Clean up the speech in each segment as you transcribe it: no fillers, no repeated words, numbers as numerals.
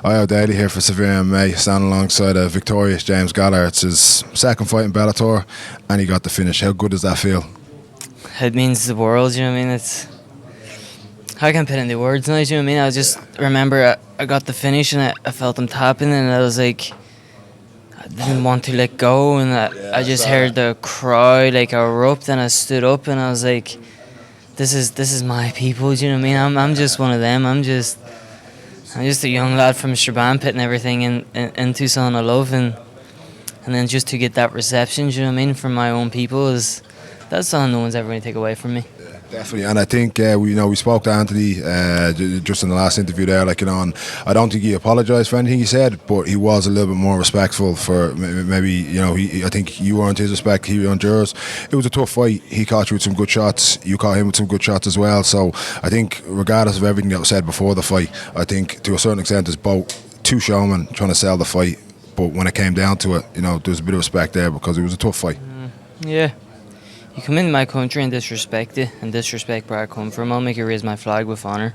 Hi, Daly here for SevereMMA, standing alongside a victorious James Gallagher. It's his second fight in Bellator, and he got the finish. How good does that feel? It means the world, you know what I mean? I can't put it into words now, you know what I mean? I just remember I got the finish and I felt him tapping, and I was like, I didn't want to let go, and I just heard the cry, like, erupt, and I stood up and I was like, this is my people, do you know what I mean? I'm just one of them. I'm just a young lad from Strabane putting everything in Tucson I love, and then just to get that reception, do you know what I mean, from my own people, that's something no one's ever going to take away from me. Definitely, and I think we spoke to Anthony just in the last interview there, and I don't think he apologised for anything he said, but he was a little bit more respectful for maybe I think you earned his respect, he earned yours. It was a tough fight. He caught you with some good shots, you caught him with some good shots as well. So I think regardless of everything that was said before the fight, I think to a certain extent there's both two showmen trying to sell the fight, but when it came down to it, there's a bit of respect there because it was a tough fight. Yeah. You come into my country and disrespect it, and disrespect where I come from, I'll make you raise my flag with honour.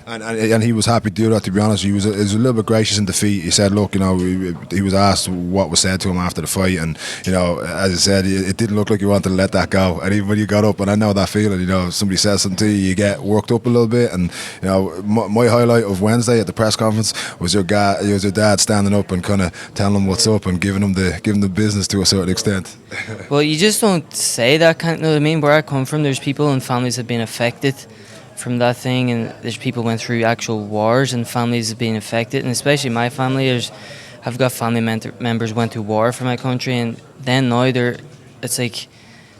And he was happy to do that, to be honest. He was a little bit gracious in defeat. He said, look, he was asked what was said to him after the fight, and as I said, it didn't look like he wanted to let that go. And even when you got up, and I know that feeling, somebody says something to you, you get worked up a little bit. And my highlight of Wednesday at the press conference was your dad standing up and kind of telling him what's up and giving him the business to a certain extent. Well, you just don't say that kind. You know what I mean? Where I come from, there's people and families have been affected from that thing, and there's people went through actual wars and families have been affected, and especially my family. I've got family members went to war for my country, and then now it's like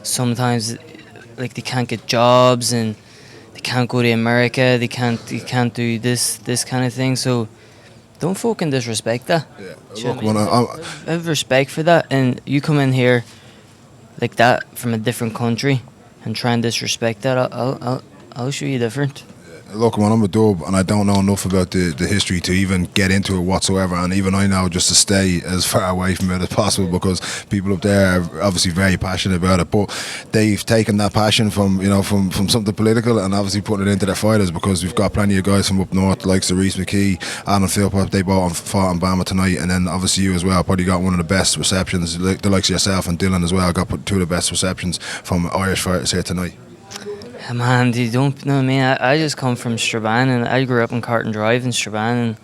sometimes like they can't get jobs and they can't go to America, they can't do this kind of thing. So don't fucking disrespect that. Yeah. Look, I have respect for that, and you come in here like that from a different country and try and disrespect that, I'll show you different. Look, when I'm a dub and I don't know enough about the history to even get into it whatsoever, and even I know just to stay as far away from it as possible, because people up there are obviously very passionate about it, but they've taken that passion from something political and obviously putting it into their fighters, because we've got plenty of guys from up north like Reese McKee, Alan Philpott, they fought in Bama tonight, and then obviously you as well probably got one of the best receptions, the likes of yourself and Dylan as well got two of the best receptions from Irish fighters here tonight. Man, you don't know what I mean. I just come from Strabane, and I grew up in Carton Drive in Strabane, and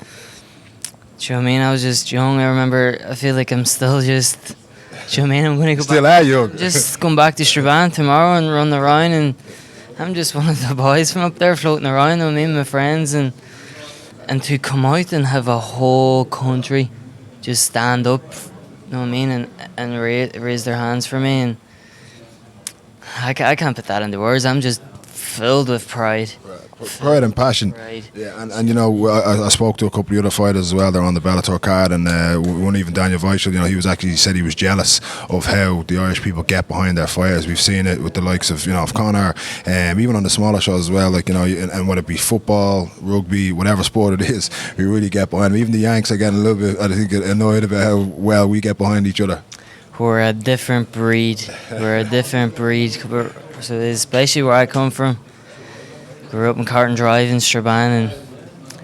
do you know what I mean? I was just young. I feel like I'm still just, do you know what I mean? I'm going to go still back. Young. Just come back to Strabane tomorrow and run around, and I'm just one of the boys from up there floating around, you know what I mean, my friends, and to come out and have a whole country just stand up, you know what I mean, and raise their hands for me, and I can't put that into words. I'm just filled with pride. Pride and passion. Pride. Yeah, and I spoke to a couple of other fighters as well. They're on the Bellator card, and one even Daniel Weichel. He said he was jealous of how the Irish people get behind their fighters. We've seen it with the likes of Conor, even on the smaller shows as well. And whether it be football, rugby, whatever sport it is, we really get behind them. Even the Yanks are getting a little bit, I think, annoyed about how well we get behind each other. We're a different breed. So especially where I come from. Grew up in Carton Drive in Strabane, and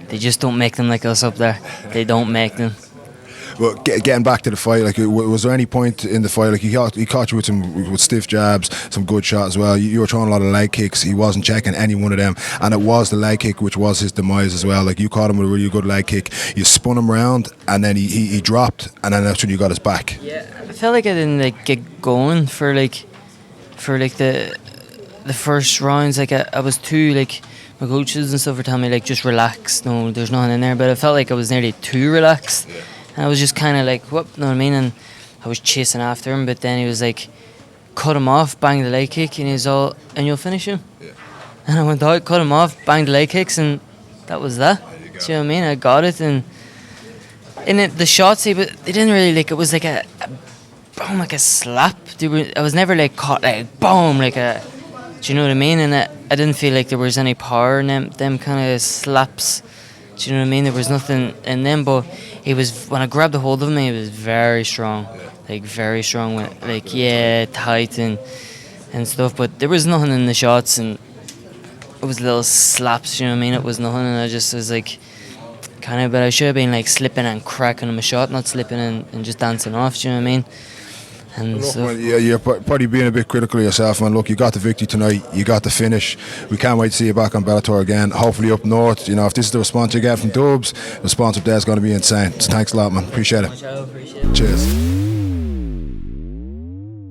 they just don't make them like us up there. They don't make them. Well, getting back to the fight, was there any point in the fight, he caught you with stiff jabs, some good shots as well. You were throwing a lot of leg kicks. He wasn't checking any one of them, and it was the leg kick which was his demise as well. You caught him with a really good leg kick. You spun him round, and then he dropped, and then that's when you got his back. Yeah, I felt like I didn't get going for the first rounds. I was too my coaches and stuff were telling me just relax. No, there's nothing in there. But I felt like I was nearly too relaxed. Yeah. And I was just kind of what, know what I mean? And I was chasing after him, but then he was cut him off, bang the leg kick, and he's all, and you'll finish him. Yeah. And I went out, cut him off, bang the leg kicks, and that was that. Do you know what I mean? I got it, and the shots, they didn't really it was a boom, like a slap. I was never caught boom, do you know what I mean? And I didn't feel like there was any power in them kind of slaps. Do you know what I mean? There was nothing in them, but when I grabbed a hold of him, he was very strong. Very strong, tight and stuff. But there was nothing in the shots, and it was little slaps, you know what I mean? It was nothing, and I just was kind of, but I should have been like slipping and cracking him a shot, not slipping and just dancing off. Do you know what I mean? And Look, so, man, yeah, you're probably being a bit critical of yourself, man. Look, you got the victory tonight, you got the finish. We can't wait to see you back on Bellator again. Hopefully up north. You know, if this is the response you get from Dubs, the response up there is going to be insane. So thanks a lot, man. Appreciate it. appreciate it. Cheers.